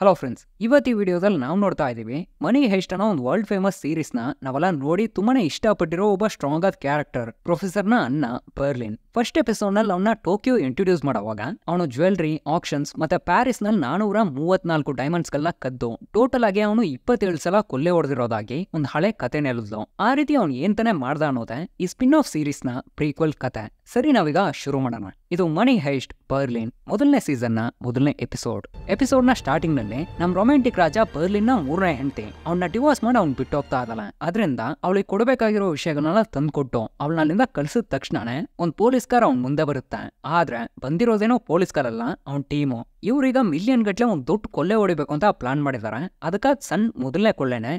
Hello friends, ಇವತ್ತು ಈ ವಿಡಿಯೋದಲ್ಲಿ ನಾವು ನೋಡ್ತಾ ಇದ್ದೀವಿ ಮನಿ ಹೆಸ್ಟ್ ಅನ್ನೋ ಒಂದು ವರ್ಲ್ಡ್ ಫೇಮಸ್ ಸೀರೀಸ್ನ ನಾವೆಲ್ಲ ನೋಡಿ ತುಂಬಾನೇ ಇಷ್ಟಪಟ್ಟಿರೋ ಒಬ್ಬ ಸ್ಟ್ರಾಂಗ್ ಆದ ಕ್ಯಾರೆಕ್ಟರ್ ಪ್ರೊಫೆಸರ್ನ ಅಣ್ಣ ಬರ್ಲಿನ್. ಫಸ್ಟ್ ಎಪಿಸೋಡ್ ನಲ್ಲಿ ಅವನ್ನ ಟೋಕಿಯೋ ಇಂಟ್ರೊಡ್ಯೂಸ್ ಮಾಡುವಾಗ ಅವನು ಜ್ಯುವೆಲ್ರಿ, ಆಕ್ಷನ್ಸ್ ಮತ್ತೆ ಪ್ಯಾರಿಸ್ ನಲ್ಲಿ 434 ಡೈಮಂಡ್ಸ್ ಗಳನ್ನ ಕದ್ದು ಟೋಟಲ್ ಆಗಿ ಅವನು 27 ಸಲ ಕೊಲ್ಲೆ ಹೊಡೆದಿರೋದಾಗಿ ಒಂದು ಹಳೆ ಕತೆ ನೆಲೆದ್ಲು. ಆ ರೀತಿ ಅವನು ಏನ್ ತಾನೇ ಮಾಡ್ದ ಅನ್ನೋದೇ ಈ ಸ್ಪಿನ್ ಆಫ್ ಸೀರೀಸ್ ನ ಪ್ರೀಕ್ವೆಲ್ ಕತೆ. ಸರಿ, ನಾವೀಗ ಶುರು ಮಾಡೋಣ. ಇದು ಮನಿ ಹೆಸ್ಟ್ ಬರ್ಲಿನ್ ಮೊದಲನೇ ಸೀಸನ್ ನ ಮೊದಲನೇ ಎಪಿಸೋಡ್ ನ ಸ್ಟಾರ್ಟಿಂಗ್ ನಲ್ಲಿ ನಮ್ ರೊಮ್ಯಾಂಟಿಕ್ ರಾಜ ಬರ್ಲಿನ್ ನ ಮೂರನೇ ಹೆಂಡತಿ ಅವನ್ನ ಡಿವೋರ್ಸ್ ಮಾಡಿ ಅವ್ನ್ ಬಿಟ್ಟು ಹೋಗ್ತಾ ಇದ್ದಾಳೆ. ಅದರಿಂದ ಅವಳಿಗೆ ಕೊಡಬೇಕಾಗಿರೋ ವಿಷಯಗಳನ್ನೆಲ್ಲ ತಂದ್ಕೊಟ್ಟು ಅವಳನ್ನ ಅಲ್ಲಿಂದ ಕಳ್ಸಿದ ತಕ್ಷಣನೇ ಒಂದ್ ಪೊಲೀಸ್ ಕಾರ್ ಅವ್ನ್ ಮುಂದೆ ಬರುತ್ತೆ. ಆದ್ರೆ ಬಂದಿರೋದೇನೋ ಪೊಲೀಸ್ ಕಾರ್ ಅಲ್ಲ, ಅವ್ನ್ ಟೀಮು. ಇವ್ರೀಗ ಮಿಲಿಯನ್ ಗಟ್ಲೆ ಒಂದ್ ದೊಡ್ಡ ಕೊಲ್ಲೆ ಹೊಡಿಬೇಕು ಅಂತ ಪ್ಲಾನ್ ಮಾಡಿದಾರೆ. ಅದಕ್ಕಾಗ ಸಣ್ಣ ಮೊದಲನೇ ಕೊಲ್ಲೆನೆ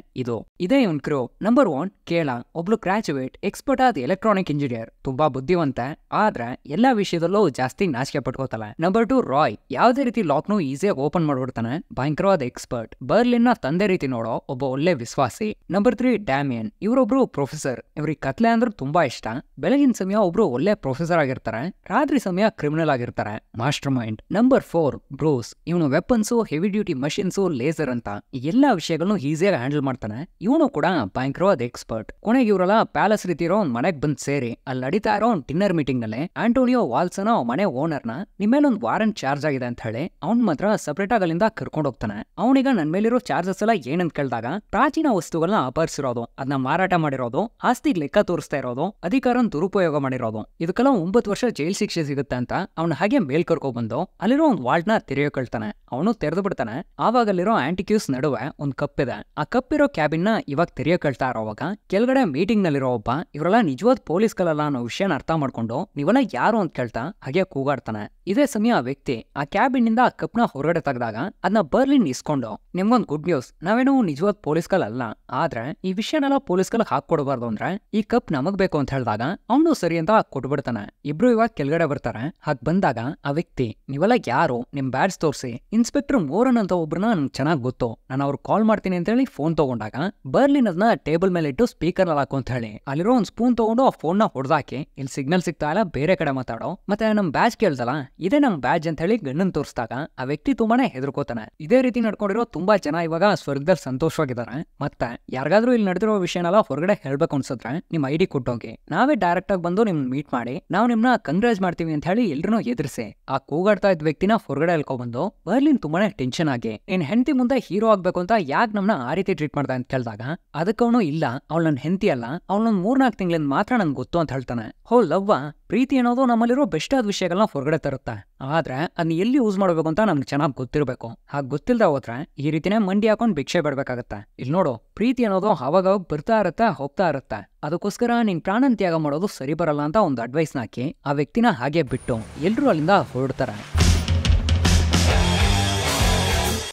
ಇದೇ ಇವನ್ ಕ್ರೂ. ನಂಬರ್ 1 ಕೇಳ, ಒಬ್ಳು ಗ್ರಾಜುಯೇಟ್ ಎಕ್ಸ್ಪರ್ಟ್ ಆದ ಎಲೆಕ್ಟ್ರಾನಿಕ್ ಇಂಜಿನಿಯರ್, ತುಂಬಾ ಬುದ್ಧಿವಂತೆ, ಆದ್ರೆ ಎಲ್ಲಾ ವಿಷಯದಲ್ಲೂ ಜಾಸ್ತಿ ನಾಚಿಕೆ ಪಟ್ಕೋತಾಳೆ. ನಂಬರ್ 2 ರಾಯ್, ಯಾವ್ದೇ ರೀತಿ ಲಾಕ್ನು ಈಸಿಯಾಗಿ ಓಪನ್ ಮಾಡ್ಬಿಡ್ತಾನೆ, ಭಯಂಕರವಾದ ಎಕ್ಸ್ಪರ್ಟ್, ಬರ್ಲಿನ್ ನ ತಂದೆ ರೀತಿ ನೋಡೋ ಒಬ್ಬ ಒಳ್ಳೆ ವಿಶ್ವಾಸಿ. ನಂಬರ್ 3 ಡ್ಯಾಮಿಯನ್, ಇವರೊಬ್ರು ಪ್ರೊಫೆಸರ್, ಇವ್ರಿಗೆ ಕತ್ಲೆ ಅಂದ್ರೆ ತುಂಬಾ ಇಷ್ಟ. ಬೆಳಗಿನ ಸಮಯ ಒಬ್ರು ಒಳ್ಳೆ ಪ್ರೊಫೆಸರ್ ಆಗಿರ್ತಾರೆ, ರಾತ್ರಿ ಸಮಯ ಕ್ರಿಮಿನಲ್ ಆಗಿರ್ತಾರೆ, ಮಾಸ್ಟರ್ ಮೈಂಡ್. ನಂಬರ್ 4 ಬ್ರೂಸ್, ಇವನು weapons, heavy duty machines, laser ಅಂತ ಎಲ್ಲಾ ವಿಷಯಗಳನ್ನು ಈಸಿಯಾಗಿ ಹ್ಯಾಂಡಲ್ ಮಾಡ್ತಾನೆ. ಇವನು ಕೂಡ ಭಯಂಕರವಾದ ಎಕ್ಸ್ಪರ್ಟ್. ಕೊನೆಗೆ ಇವರೆಲ್ಲ ಪ್ಯಾಲೇಸ್ ರೀತಿ ಇರೋ ಒಂದ್ ಮನೆಗ್ ಬಂದ್ ಸೇರಿ ಅಲ್ಲಿ ನಡೀತಾ ಇರೋ ಒಂದು ಡಿನ್ನರ್ ಮೀಟಿಂಗ್ ನಲ್ಲಿ ಆಂಟೋನಿಯೋ ವಾಲ್ಸನ ಮನೆ ಓನರ್ನ ನಿಮ್ಮೇಲೊಂದು ವಾರಂಟ್ ಚಾರ್ಜ್ ಆಗಿದೆ ಅಂತ ಹೇಳಿ ಅವ್ನ್ ಮಾತ್ರ ಸಪರೇಟ್ ಆಗಿ ಅಲ್ಲಿಂದ ಕರ್ಕೊಂಡು ಹೋಗ್ತಾನೆ. ಅವನಿಗ ನನ್ ಮೇಲಿರೋ ಚಾರ್ಜಸ್ ಎಲ್ಲ ಏನಂತ ಕೇಳಿದಾಗ ಪ್ರಾಚೀನ ವಸ್ತುಗಳನ್ನ ಅಪಹರಿಸಿರೋದು, ಅದನ್ನ ಮಾರಾಟ ಮಾಡಿರೋದು, ಆಸ್ತಿಗ್ ಲೆಕ್ಕ ತೋರಿಸ್ತಾ ಇರೋದು, ಅಧಿಕಾರನ ದುರುಪಯೋಗ ಮಾಡಿರೋದು, ಇದಕ್ಕೆಲ್ಲ 9 ವರ್ಷ ಜೈಲ್ ಶಿಕ್ಷೆ ಸಿಗುತ್ತೆ ಅಂತ ಅವ್ನ ಹಾಗೆ ಮೇಲ್ ಕರ್ಕೊಂಡ್ ಬಂದು ಅಲ್ಲಿರೋ ಒಂದು ವಾಲ್ಟ್ ನ ತೆರೆಯೋಕಳ್ತಾನೆ. ಅವನು ತೆರೆದು ಬಿಡ್ತಾನೆ. ಆವಾಗ ಅಲ್ಲಿರೋ ಆಂಟಿಕ್ಯೂಸ್ ನಡುವೆ ಒಂದ್ ಕಪ್ ಇದೆ. ಆ ಕಪ್ ಇರೋ ಕ್ಯಾಬಿನ್ ನ ಇವಾಗ ತೆರೆಯೋಕಳ್ತಾ ಇರೋವಾಗ ಕೆಳಗಡೆ ಮೀಟಿಂಗ್ ನಲ್ಲಿರೋ ಒಬ್ಬ ಇವರೆಲ್ಲ ನಿಜವಾದ ಪೊಲೀಸ್ಗಳಲ್ಲ ಅನ್ನೋ ವಿಷಯನ ಅರ್ಥ ಮಾಡ್ಕೊಂಡು ನೀವೆಲ್ಲ ಯಾರು ಅಂತ ಕೇಳ್ತಾ ಹಾಗೆ ಕೂಗಾಡ್ತಾನೆ. ಇದೇ ಸಮಯ ಆ ವ್ಯಕ್ತಿ ಆ ಕ್ಯಾಬಿನ್ ನಿಂದ ಆ ಕಪ್ ನ ಹೊರಗಡೆ ತೆಗೆದಾಗ ಅದನ್ನ ಬರ್ಲಿನ್ ಇಸ್ಕೊಂಡು, ನಿಮ್ಗೊಂದ್ ಗುಡ್ ನ್ಯೂಸ್, ನಾವೇನೋ ನಿಜವಾದ ಪೊಲೀಸ್ಗಳಲ್ಲ, ಆದ್ರೆ ಈ ವಿಷಯನೆಲ್ಲ ಪೊಲೀಸ್ಗಳಿಗೆ ಹಾಕೊಡ್ಬಾರ್ದು ಅಂದ್ರೆ ಈ ಕಪ್ ನಮಗ್ ಬೇಕು ಅಂತ ಹೇಳಿದಾಗ ಅವನು ಸರಿ ಅಂತ ಕೊಟ್ಬಿಡ್ತಾನೆ. ಇಬ್ರು ಇವಾಗ ಕೆಳಗಡೆ ಬರ್ತಾರೆ. ಹಾಗ್ ಬಂದಾಗ ಆ ವ್ಯಕ್ತಿ, ನೀವೆಲ್ಲ ಯಾರು, ನಿಮ್ ಬ್ಯಾಡ್ಜ್ ತೋರಿಸಿ, ಇನ್ಸ್ಪೆಕ್ಟರ್ ಮೋರನ್ ಅಂತ ಒಬ್ರನ್ನ ನನ್ಗೆ ಚೆನ್ನಾಗಿ ಗೊತ್ತು, ನಾನು ಅವ್ರು ಕಾಲ್ ಮಾಡ್ತೀನಿ ಅಂತ ಹೇಳಿ ಫೋನ್ ತಗೊಂಡಾಗ ಬರ್ಲಿನ್ ಅದನ್ನ ಟೇಬಲ್ ಮೇಲೆ ಇಟ್ಟು ಸ್ಪೀಕರ್ ನಲ್ಲಿ ಹಾಕು ಅಂತ ಹೇಳಿ ಅಲ್ಲಿರೋ ಒಂದ್ ಸ್ಪೂನ್ ತಗೊಂಡು ಆ ಫೋನ್ ನ ಹೊಡೆದಾಕಿ, ಇಲ್ಲಿ ಸಿಗ್ನಲ್ ಸಿಗ್ತಾ ಇಲ್ಲ, ಬೇರೆ ಕಡೆ ಮಾತಾಡೋ, ಮತ್ತೆ ನಮ್ ಬ್ಯಾಡ್ಜ್ ಕೇಳ್ದಲ್ಲ, ಇದೇ ನಮ್ ಬ್ಯಾಡ್ಜ್ ಅಂತ ಹೇಳಿ ಗಣ್ಣನ್ ತೋರಿಸಿದಾಗ ಆ ವ್ಯಕ್ತಿ ತುಂಬಾನೇ ಹೆದರ್ಕೋತಾನೆ. ಇದೇ ರೀತಿ ನಡ್ಕೊಂಡಿರೋ ತುಂಬಾ ಜನ ಇವಾಗ ಸ್ವರ್ಗದಲ್ಲಿ ಸಂತೋಷವಾಗಿದ್ದಾರೆ. ಮತ್ತೆ ಯಾರಿಗಾದ್ರೂ ಇಲ್ಲಿ ನಡೆದಿರೋ ವಿಷಯನೆಲ್ಲ ಹೊರಗಡೆ ಹೇಳ್ಬೇಕು ಅನ್ಸಿದ್ರೆ ನಿಮ್ ID ಕೊಟ್ಟೋಗಿ, ನಾವೇ ಡೈರೆಕ್ಟ್ ಆಗಿ ಬಂದು ನಿಮ್ ಮೀಟ್ ಮಾಡಿ ನಾವು ನಿಮ್ನ ಕಂಗ್ರಾಜ್ ಮಾಡ್ತೀವಿ ಅಂತ ಹೇಳಿ ಎಲ್ರೂ ಎದುರಿಸಿ ಆ ಕೂಗಾಡ್ತಾ ಇದ್ದ ವ್ಯಕ್ತಿನ ಹೊರಗಡೆ ಎಳ್ಕೊಂಡ್ಬಂದು ಬರ್ಲಿನ್ ತುಂಬಾನೇ ಟೆನ್ಷನ್ ಆಗಿ, ನಿನ್ ಹೆಂಡತಿ ಮುಂದೆ ಹೀರೋ ಆಗ್ಬೇಕು ಅಂತ ಯಾಕೆ ನಮ್ನ ಆ ರೀತಿ ಟ್ರೀಟ್ ಮಾಡ್ದ ಅಂತ ಕೇಳಿದಾಗ ಅದಕ್ಕವನು, ಇಲ್ಲ ಅವಳು ನನ್ ಹೆಂಡತಿ ಅಲ್ಲ, ಅವಳು 3-4 ತಿಂಗಳಿಂದ ಮಾತ್ರ ನನ್ಗೆ ಗೊತ್ತು ಅಂತ ಹೇಳ್ತಾನೆ. ಹೋ ಲವ್ವ, ಪ್ರೀತಿ ಅನ್ನೋದು ನಮ್ಮಲ್ಲಿರೋ ಬೆಸ್ಟ್ ಆದ ವಿಷಯಗಳನ್ನ ಹೊರಗಡೆ ತರುತ್ತೆ, ಆದ್ರೆ ಅದನ್ನ ಎಲ್ಲಿ ಯೂಸ್ ಮಾಡ್ಬೇಕು ಅಂತ ನಮ್ಗೆ ಚೆನ್ನಾಗಿ ಗೊತ್ತಿರ್ಬೇಕು. ಹಾಗೆ ಗೊತ್ತಿಲ್ದ ಹೋದ್ರೆ ಈ ರೀತಿನೇ ಮಂಡಿ ಹಾಕೊಂಡ್ ಭಿಕ್ಷೆ ಬಿಡ್ಬೇಕಾಗತ್ತೆ. ಇಲ್ಲಿ ನೋಡು, ಪ್ರೀತಿ ಅನ್ನೋದು ಅವಾಗ ಬರ್ತಾ ಇರತ್ತೆ, ಹೋಗ್ತಾ ಇರತ್ತೆ, ಅದಕ್ಕೋಸ್ಕರ ನಿನ್ ಪ್ರಾಣನ್ ತ್ಯಾಗ ಮಾಡೋದು ಸರಿ ಬರಲ್ಲ ಅಂತ ಒಂದು ಅಡ್ವೈಸ್ನ ಹಾಕಿ ಆ ವ್ಯಕ್ತಿನ ಹಾಗೆ ಬಿಟ್ಟು ಎಲ್ರೂ ಅಲ್ಲಿಂದ ಹೊರಡ್ತಾರೆ.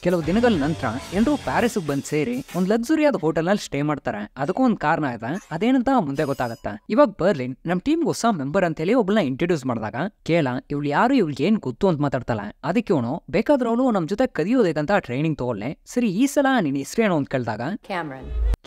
ಕೆಲವು ದಿನಗಳ ನಂತರ ಎಲ್ಲರೂ ಪ್ಯಾರಿಸ್ಗೆ ಬಂದ್ ಸೇರಿ ಒಂದ್ ಲಕ್ಸುರಿಯಾದ ಹೋಟೆಲ್ ನಲ್ಲಿ ಸ್ಟೇ ಮಾಡ್ತಾರೆ. ಅದಕ್ಕೂ ಒಂದ್ ಕಾರಣ ಇದೆ, ಅದೇನಂತ ಮುಂದೆ ಗೊತ್ತಾಗತ್ತೆ. ಇವಾಗ ಬರ್ಲಿನ್ ನಮ್ ಟೀಮ್ ಹೊಸ ಮೆಂಬರ್ ಅಂತ ಹೇಳಿ ಒಬ್ಬಳನ್ನ ಇಂಟ್ರೊಡ್ಯೂಸ್ ಮಾಡಿದಾಗ ಕೇಳ, ಇವಳು ಯಾರು, ಇವಳಿಗೆ ಏನ್ ಗೊತ್ತು ಅಂತ ಮಾತಾಡ್ತಾಳೆ. ಅದಕ್ಕೆ ಅವನು, ಬೇಕಾದ್ರೆ ಅವಳು ನಮ್ ಜೊತೆ ಕದಿಯೋದೈತಂತ ಟ್ರೈನಿಂಗ್ ತಗೊಳ್ಳೆ, ಸರಿ ಈ ಸಲ ನಿನ್ ಹೆಸರೇನು ಅಂತ ಕೇಳಿದಾಗ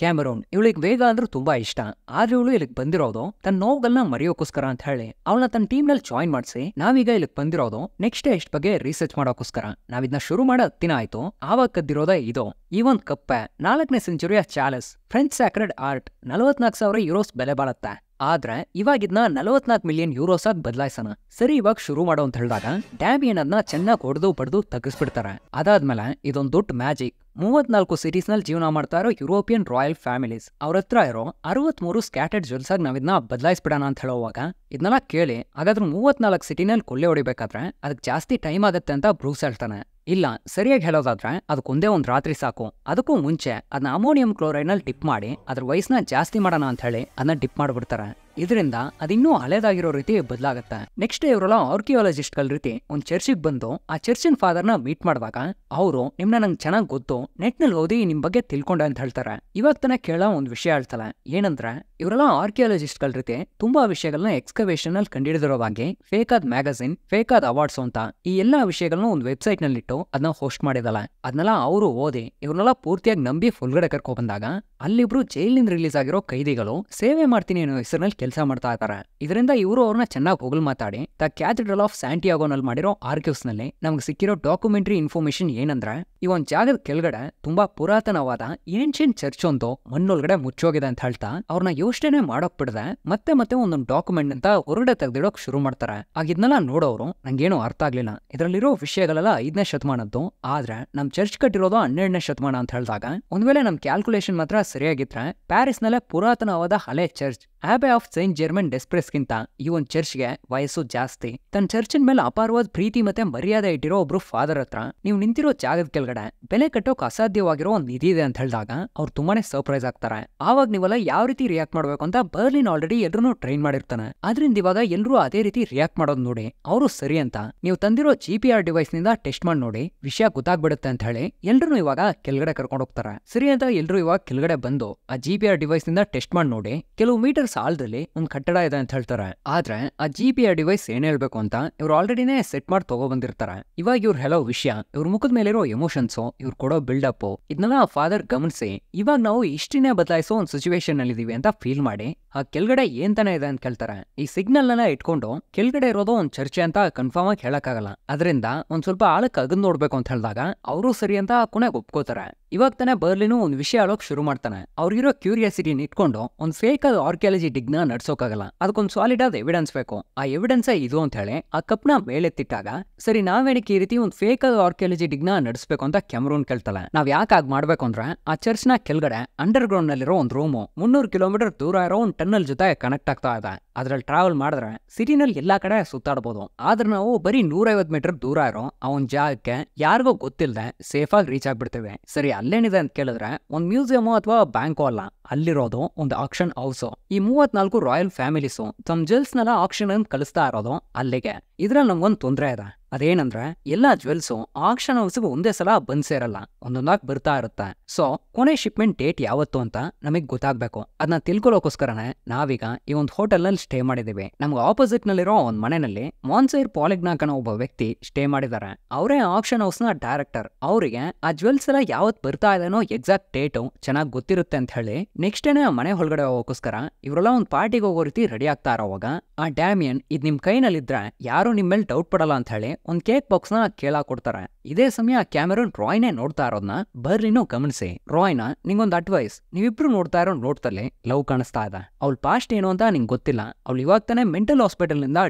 ಕ್ಯಾಮರೂನ್, ಇವಳಿಗೆ ವೇಗ ಅಂದ್ರೆ ತುಂಬಾ ಇಷ್ಟ, ಆದ್ರೆ ಇವಳು ಇಲ್ಲಿಗೆ ಬಂದಿರೋದು ತನ್ನ ನೋವುಗಳನ್ನ ಮರೆಯೋಕೋಸ್ಕರ ಅಂತ ಹೇಳಿ ಅವಳನ್ನ ತನ್ನ ಟೀಮ್ ನಲ್ಲಿ ಜಾಯಿನ್ ಮಾಡಿಸಿ, ನಾವೀಗ ಇಲ್ಲಿಗೆ ಬಂದಿರೋದು ನೆಕ್ಸ್ಟ್ ಟೆಸ್ಟ್ ಬಗ್ಗೆ ರಿಸರ್ಚ್ ಮಾಡೋಕೋಸ್ಕರ. ನಾವಿದ್ನ ಶುರು ಮಾಡೋ ದಿನ ಆಯ್ತು. ಆವಾಗ ಕದ್ದಿರೋದೇ ಇದು, ಈ ಒಂದ್ ಕಪ್ಪೆ 4ನೇ ಸೆಂಚುರಿಯ ಚಾಲಸ್ ಫ್ರೆಂಚ್ ಸ್ಯಾಕ್ರೆಡ್ ಆರ್ಟ್, 44,000 ಯೂರೋಸ್ ಬೆಲೆ ಬಾಳತ್ತೆ. ಆದ್ರೆ ಇವಾಗಿದ್ನ 44 ಮಿಲಿಯನ್ ಯೂರೋಸ್ ಆಗಿ ಬದಲಾಯಿಸೋಣ. ಸರಿ, ಇವಾಗ ಶುರು ಮಾಡೋ ಅಂತ ಹೇಳಿದಾಗ ಡ್ಯಾಮಿಯನ್ ಅದನ್ನ ಚೆನ್ನಾಗಿ ಹೊಡೆದು ಬಡ್ದು ತಗ್ಗಿಸ್ಬಿಡ್ತಾರೆ. ಅದಾದ್ಮೇಲೆ ಇದೊಂದು ದೊಡ್ಡ ಮ್ಯಾಜಿಕ್, 34 ಸಿಟೀಸ್ ನಲ್ಲಿ ಜೀವನ ಮಾಡ್ತಾ ಇರೋ ಯುರೋಪಿಯನ್ ರಾಯಲ್ ಫ್ಯಾಮಿಲೀಸ್ ಅವ್ರ ಹತ್ರ ಇರೋ 63 ಸ್ಕ್ಯಾಟರ್ಡ್ ಜ್ಯುವೆಲ್ಸ್ ಆಗಿ ನಾವಿದ್ನ ಬದಲಾಯಿಸ್ಬಿಡೋಣ ಅಂತ ಹೇಳುವಾಗ ಇದನ್ನೆಲ್ಲ ಕೇಳಿ, ಹಾಗಾದ್ರೆ 34 ಸಿಟಿನಲ್ಲಿ ಕೊಲ್ಲೆ ಹೊಡಿಬೇಕಾದ್ರೆ ಅದಕ್ಕೆ ಜಾಸ್ತಿ ಟೈಮ್ ಆಗತ್ತೆ ಅಂತ ಬ್ರೂಸ್ ಹೇಳ್ತಾನೆ. ಇಲ್ಲ, ಸರಿಯಾಗಿ ಹೇಳೋದಾದ್ರೆ ಅದಕ್ಕೊಂದೇ ಒಂದ್ ರಾತ್ರಿ ಸಾಕು. ಅದಕ್ಕೂ ಮುಂಚೆ ಅದನ್ನ ಅಮೋನಿಯಂ ಕ್ಲೋರೈಡ್ ನಲ್ಲಿ ಡಿಪ್ ಮಾಡಿ ಅದ್ರ ವಯಸ್ಸನ್ನ ಜಾಸ್ತಿ ಮಾಡೋಣ ಅಂತ ಹೇಳಿ ಅದನ್ನ ಡಿಪ್ ಮಾಡ್ಬಿಡ್ತಾರೆ. ಇದರಿಂದ ಅದಿನ್ನೂ ಹಳೇದಾಗಿರೋ ರೀತಿ ಬದಲಾಗತ್ತೆ. ನೆಕ್ಸ್ಟ್ ಇವರೆಲ್ಲ ಆರ್ಕಿಯಾಲಜಿಸ್ಟ್ ಗಳ ರೀತಿ ಒಂದ್ ಚರ್ಚಿಗೆ ಬಂದು ಆ ಚರ್ಚಿನ ಫಾದರ್ ನ ಮೀಟ್ ಮಾಡಿದಾಗ ಅವರು, ನಿಮ್ನ ನಂಗೆ ಚೆನ್ನಾಗಿ ಗೊತ್ತು, ನೆಟ್ ನಲ್ಲಿ ಓದಿ ನಿಮ್ ಬಗ್ಗೆ ತಿಳ್ಕೊಂಡೆ ಅಂತ ಹೇಳ್ತಾರೆ. ಇವಾಗ ತಾನೇ ಕೇಳೋ ಒಂದ್ ವಿಷಯ ಹೇಳ್ತಾಳೆ, ಏನಂದ್ರೆ ಇವರೆಲ್ಲ ಆರ್ಕಿಯಾಲಜಿಸ್ಟ್ ಗಳ ರೀತಿ ತುಂಬಾ ವಿಷಯಗಳನ್ನ ಎಕ್ಸ್ಕವೇಷನ್ ನಲ್ಲಿ ಕಂಡಿಡಿದಿರೋವಾಗಿ ಫೇಕ್ ಆದ ಮ್ಯಾಗಝಿನ್, ಫೇಕ್ ಆದ ಅವಾರ್ಡ್ಸ್ ಅಂತ ಈ ಎಲ್ಲಾ ವಿಷಯಗಳನ್ನ ಒಂದು ವೆಬ್ಸೈಟ್ ನಲ್ಲಿ ಇಟ್ಟು ಅದನ್ನ ಹೋಸ್ಟ್ ಮಾಡಿದಲ್ಲ. ಅದನ್ನೆಲ್ಲ ಅವರು ಓದಿ ಇವ್ರನ್ನೆಲ್ಲ ಪೂರ್ತಿಯಾಗಿ ನಂಬಿ ಫುಲ್ಗಡೆ ಕರ್ಕೊ ಬಂದಾಗ ಅಲ್ಲಿಬ್ರು ಜೈಲಿನಿಂದ ರಿಲೀಸ್ ಆಗಿರೋ ಕೈದಿಗಳು ಸೇವೆ ಮಾಡ್ತೀನಿ ಅನ್ನೋ ಹೆಸರಿನಲ್ಲಿ ಕೆಲಸ ಮಾಡ್ತಾ ಇದ್ದಾರೆ. ಇದರಿಂದ ಇವರು ಅವ್ರನ್ನ ಚೆನ್ನಾಗಿ ಹೊಗಲ್ ಮಾತಾಡಿ ದ ಕ್ಯಾಥೆಡ್ರಲ್ ಆಫ್ ಸ್ಯಾಂಟಿಯಾಗೋನಲ್ಲಿ ಮಾಡಿರೋ ಆರ್ಕ್ಯೂವ್ಸ್ ನಲ್ಲಿ ನಮ್ಗೆ ಸಿಕ್ಕಿರೋ ಡಾಕ್ಯುಮೆಂಟರಿ ಇನ್ಫಾರ್ಮೇಶನ್ ಏನಂದ್ರೆ ಈ ಒಂದ್ ಜಾಗದ ಕೆಳಗಡೆ ತುಂಬಾ ಪುರಾತನವಾದ ಏನ್ಷಿಯಂಟ್ ಚರ್ಚ್ ಒಂದು ಮಣ್ಣೊಳಗಡೆ ಮುಚ್ಚೋಗಿದೆ ಅಂತ ಹೇಳ್ತಾ ಅವ್ರನ್ನ ಯೋಚನೆ ಮಾಡೋಕ್ ಬಿಡದೆ ಮತ್ತೆ ಒಂದೊಂದು ಡಾಕ್ಯುಮೆಂಟ್ ಅಂತ ಹೊರಗಡೆ ತೆಗೆದಿಡೋಕ್ ಶುರು ಮಾಡ್ತಾರೆ. ಆಗಿದ್ನೆಲ್ಲ ನೋಡೋರು ನಂಗೇನು ಅರ್ಥ ಆಗ್ಲಿಲ್ಲ. ಇದರಲ್ಲಿರೋ ವಿಷಯಗಳೆಲ್ಲ 5ನೇ ಶತಮಾನದ್ದು, ಆದ್ರೆ ನಮ್ ಚರ್ಚ್ ಕಟ್ಟಿರೋದು 12ನೇ ಶತಮಾನ ಅಂತ ಹೇಳಿದಾಗ ಒಂದ್ ವೇಳೆ ನಮ್ ಕ್ಯಾಲ್ಕುಲೇಷನ್ ಮಾತ್ರ ಸರಿಯಾಗಿದ್ರೆ ಪ್ಯಾರಿಸ್ ನಲ್ಲೇ ಪುರಾತನವಾದ ಹಳೆ ಚರ್ಚ್ ಆಬೆ ಆಫ್ ಸೈಂಟ್ ಜರ್ಮನ್ ಡೆಸ್ಪ್ರೆಸ್ಗಿಂತ ಈ ಒಂದ್ ಚರ್ಚ್ಗೆ ವಯಸ್ಸು ಜಾಸ್ತಿ. ತನ್ನ ಚರ್ಚಿನ ಮೇಲೆ ಅಪಾರವಾದ ಪ್ರೀತಿ ಮತ್ತೆ ಮರ್ಯಾದೆ ಇಟ್ಟಿರೋ ಒಬ್ರು ಫಾದರ್ ಹತ್ರ ನೀವು ನಿಂತಿರೋ ಜಾಗದ ಕೆಳಗಡೆ ಬೆಲೆ ಕಟ್ಟೋಕ್ ಅಸಾಧ್ಯವಾಗಿರೋ ಒಂದ್ ನಿಧಿ ಇದೆ ಅಂತ ಹೇಳಿದಾಗ ಅವ್ರು ತುಂಬಾನೇ ಸರ್ಪ್ರೈಸ್ ಆಗ್ತಾರೆ. ಆವಾಗ ನೀವೆಲ್ಲ ಯಾವ ರೀತಿ ರಿಯಾಕ್ಟ್ ಮಾಡ್ಬೇಕು ಅಂತ ಬರ್ಲಿನ್ ಆಲ್ರೆಡಿ ಎಲ್ರು ಟ್ರೈನ್ ಮಾಡಿರ್ತಾನೆ. ಅದರಿಂದ ಇವಾಗ ಎಲ್ರು ಅದೇ ರೀತಿ ರಿಯಾಕ್ಟ್ ಮಾಡೋದು ನೋಡಿ ಅವರು ಸರಿ ಅಂತ ನೀವು ತಂದಿರೋ GPR ಡಿವೈಸ್ ನಿಂದ ಟೆಸ್ಟ್ ಮಾಡಿ ನೋಡಿ ವಿಷಯ ಗೊತ್ತಾಗ್ಬಿಡುತ್ತೆ ಅಂತ ಹೇಳಿ ಎಲ್ರು ಇವಾಗ ಕೆಳಗಡೆ ಕರ್ಕೊಂಡು ಹೋಗ್ತಾರೆ. ಸರಿ ಅಂತ ಎಲ್ರು ಇವಾಗ ಕೆಳಗಡೆ ಬಂದು ಆ GPR ಡಿವೈಸ್ ನಿಂದ ಟೆಸ್ಟ್ ಮಾಡಿ ನೋಡಿ ಕೆಲವು ಮೀಟರ್ ಸಾಲದಲ್ಲಿ ಒಂದ್ ಕಟ್ಟಡ ಇದೆ ಅಂತ ಹೇಳ್ತಾರೆ. ಆದ್ರೆ ಆ GPR ಡಿವೈಸ್ ಏನ್ ಹೇಳ್ಬೇಕು ಅಂತ ಇವ್ರು ಆಲ್ರೆಡಿನೇ ಸೆಟ್ ಮಾಡಿ ತಗೋ ಬಂದಿರ್ತಾರೆ. ಇವಾಗ ಇವ್ರು ಹೇಳೋ ವಿಷಯ, ಇವ್ರ ಮುಖದ ಮೇಲಿರೋ ಎಮೋಷನ್ಸ್, ಇವ್ರು ಕೊಡೋ ಬಿಲ್ಡಪ್ ಇದನ್ನೆಲ್ಲ ಫಾದರ್ ಗಮನಿಸಿ ಇವಾಗ ನಾವು ಇಷ್ಟಿನೇ ಬದಲಾಯಿಸೋ ಒಂದ್ ಸಿಚುವೇಶನ್ ಅಲ್ಲಿ ಇದೀವಿ ಅಂತ ಫೀಲ್ ಮಾಡಿ ಆ ಕೆಳಗಡೆ ಏನ್ ತಾನೇ ಇದೆ ಅಂತ ಕೇಳ್ತಾರೆ. ಈ ಸಿಗ್ನಲ್ ನೆಲ್ಲ ಇಟ್ಕೊಂಡು ಕೆಳಗಡೆ ಇರೋದು ಒಂದ್ ಚರ್ಚೆ ಅಂತ ಕನ್ಫರ್ಮ್ ಆಗಿ ಹೇಳಕ್ಕಾಗಲ್ಲ. ಅದರಿಂದ ಒಂದ್ ಸ್ವಲ್ಪ ಆಳಕ್ಕೆ ಅಗದ್ ನೋಡ್ಬೇಕು ಅಂತ ಹೇಳಿದಾಗ ಅವರು ಸರಿ ಅಂತ ಕೊನೆಗೆ ಒಪ್ಕೋತಾರೆ. ಇವಾಗ ತಾನೇ ಬರ್ಲಿನು ಒಂದ್ ವಿಷಯ ಹೇಳೋಕ್ ಶುರು ಮಾಡ್ತಾನೆ. ಅವ್ರಿಗಿರೋ ಕ್ಯೂರಿಯಾಸಿಟಿನ ಇಟ್ಕೊಂಡು ಒಂದ್ ಫೇಕ್ ಆದ ಆರ್ಕಿಯಾಲಜಿ ಡಿಗ್ನ ನಡ್ಸೋಕಾಗಲ್ಲ, ಅದಕ್ಕೊಂದ್ ಸಾಲಿಡ್ ಆದ ಎವಿಡೆನ್ಸ್ ಬೇಕು. ಆ ಎವಿಡೆನ್ಸ್ ಇದು ಅಂತ ಹೇಳಿ ಆ ಕಪ್ನ ಮೇಲೆತ್ತಿಟ್ಟಾಗ ಸರಿ ನಾವೇನಕ್ಕೆ ಈ ರೀತಿ ಒಂದ್ ಫೇಕ್ ಆದ ಆರ್ಕಿಯಾಲಜಿ ಡಿಗ್ನ ನಡೆಸಬೇಕು ಅಂತ ಕ್ಯಾಮರೂನ್ ಕೇಳ್ತಾಳೆ. ನಾವ್ ಯಾಕೆ ಆಗ ಮಾಡ್ಬೇಕು ಅಂದ್ರೆ ಆ ಚರ್ಚ್ ನ ಕೆಳಗಡೆ ಅಂಡರ್ ಗ್ರೌಂಡ್ ನಲ್ಲಿರೋ ಒಂದ್ ರೂಮು 300 ಕಿಲೋಮೀಟರ್ ದೂರ ಇರೋ ಒಂದ್ ಟನ್ನಲ್ ಜೊತೆ ಕನೆಕ್ಟ್ ಆಗ್ತಾ ಇದೆ. ಅದ್ರಲ್ಲಿ ಟ್ರಾವೆಲ್ ಮಾಡಿದ್ರೆ ಸಿಟಿನಲ್ಲಿ ಎಲ್ಲಾ ಕಡೆ ಸುತ್ತಾಡಬಹುದು. ಆದ್ರೆ ನಾವು ಬರೀ 150 ಮೀಟರ್ ದೂರ ಇರೋ ಆ ಒಂದ್ ಜಾಗಕ್ಕೆ ಯಾರಿಗೋ ಗೊತ್ತಿಲ್ಲದೆ ಸೇಫ್ ಆಗಿ ರೀಚ್ ಆಗ್ಬಿಡ್ತೇವೆ. ಸರಿ ಅಲ್ಲೇನಿದೆ ಅಂತ ಕೇಳಿದ್ರೆ ಒಂದ್ ಮ್ಯೂಸಿಯಂ ಅಥವಾ ಬ್ಯಾಂಕೋ ಅಲ್ಲ, ಅಲ್ಲಿರೋದು ಒಂದು ಆಕ್ಷನ್ ಹೌಸ್. ಈ 34 ರಾಯಲ್ ಫ್ಯಾಮಿಲೀಸು ತಮ್ಮ ಜುವೆಲ್ಸ್ ನೆಲ್ಲ ಆಕ್ಷನ್ ಅನ್ನು ಕಳಿಸ್ತಾ ಇರೋದು ಅಲ್ಲಿಗೆ. ಇದ್ರಲ್ಲಿ ನಮ್ಗೊಂದು ತೊಂದರೆ ಇದೆ. ಅದೇನಂದ್ರೆ ಎಲ್ಲಾ ಜ್ಯುವೆಲ್ಸು ಆಕ್ಷನ್ ಹೌಸ್ಗೆ ಒಂದೇ ಸಲ ಬಂದ್ ಸೇರಲ್ಲ, ಒಂದೊಂದಾಗಿ ಬರ್ತಾ ಇರುತ್ತೆ. ಸೊ ಕೊನೆ ಶಿಪ್ಮೆಂಟ್ ಡೇಟ್ ಯಾವತ್ತು ಅಂತ ನಮಗ್ ಗೊತ್ತಾಗ್ಬೇಕು. ಅದನ್ನ ತಿಳ್ಕೊಳ್ಳೋಕೋಸ್ಕರನೇ ನಾವೀಗ ಈ ಒಂದು ಹೋಟೆಲ್ ನಲ್ಲಿ ಸ್ಟೇ ಮಾಡಿದೀವಿ. ನಮ್ಗೆ ಆಪೋಸಿಟ್ ನಲ್ಲಿರೋ ಒಂದ್ ಮನೆಯಲ್ಲಿ ಮಾನ್ಸೈರ್ ಪಾಲಿಗ್ನಾಕ್ ಅನ್ನೋ ಒಬ್ಬ ವ್ಯಕ್ತಿ ಸ್ಟೇ ಮಾಡಿದ್ದಾರೆ. ಅವರೇ ಆಕ್ಷನ್ ಹೌಸ್ ನ ಡೈರೆಕ್ಟರ್. ಅವರಿಗೆ ಆ ಜ್ಯುವೆಲ್ಸ್ ಎಲ್ಲ ಯಾವತ್ ಬರ್ತಾ ಇದೆನೋ ಎಕ್ಸಾಕ್ಟ್ ಡೇಟು ಚೆನ್ನಾಗಿ ಗೊತ್ತಿರುತ್ತೆ ಅಂತ ಹೇಳಿ ನೆಕ್ಸ್ಟ್ ಡೇನೆ ಆ ಮನೆ ಹೊಳಗಡೆ ಹೋಗೋಸ್ಕರ ಇವರೆಲ್ಲ ಒಂದ್ ಪಾರ್ಟಿಗೆ ಹೋಗೋ ರೀತಿ ರೆಡಿ ಆಗ್ತಾ ಇರೋವಾಗ ಆ ಡ್ಯಾಮಿಯನ್ ಇದ್ ನಿಮ್ ಕೈನಲ್ಲಿದ್ರೆ ಯಾರು ನಿಮ್ ಮೇಲೆ ಡೌಟ್ ಪಡಲ್ಲ ಅಂತ ಹೇಳಿ ಒಂದ್ ಕೇಕ್ ಬಾಕ್ಸ್ ನ ಕೇಳಾಕ್ ಕೊಡ್ತಾರೆ. ಇದೇ ಸಮಯ ಕ್ಯಾಮರನ್ ರಾಯ್ನೇ ನೋಡ್ತಾ ಇರೋದ್ನ ಬರ್ಲಿನೂ ಗಮನಿಸಿ. ರಾಯ್ನ ನಿಂಗೊಂದ್ ಅಡ್ವೈಸ್, ನೀವಿಬ್ರು ನೋಡ್ತಾ ಇರೋ ನೋಡ್ತಲ್ಲಿ ಲವ್ ಕಾಣಿಸ್ತಾ ಇದೆ. ಅವಳ ಪಾಸ್ಟ್ ಏನು ಅಂತ ನಿಂಗೆ ಗೊತ್ತಿಲ್ಲ. ಅವಳು ಇವಾಗ ತಾನೇ ಮೆಂಟಲ್ ಹಾಸ್ಪಿಟಲ್ ನಿಂದ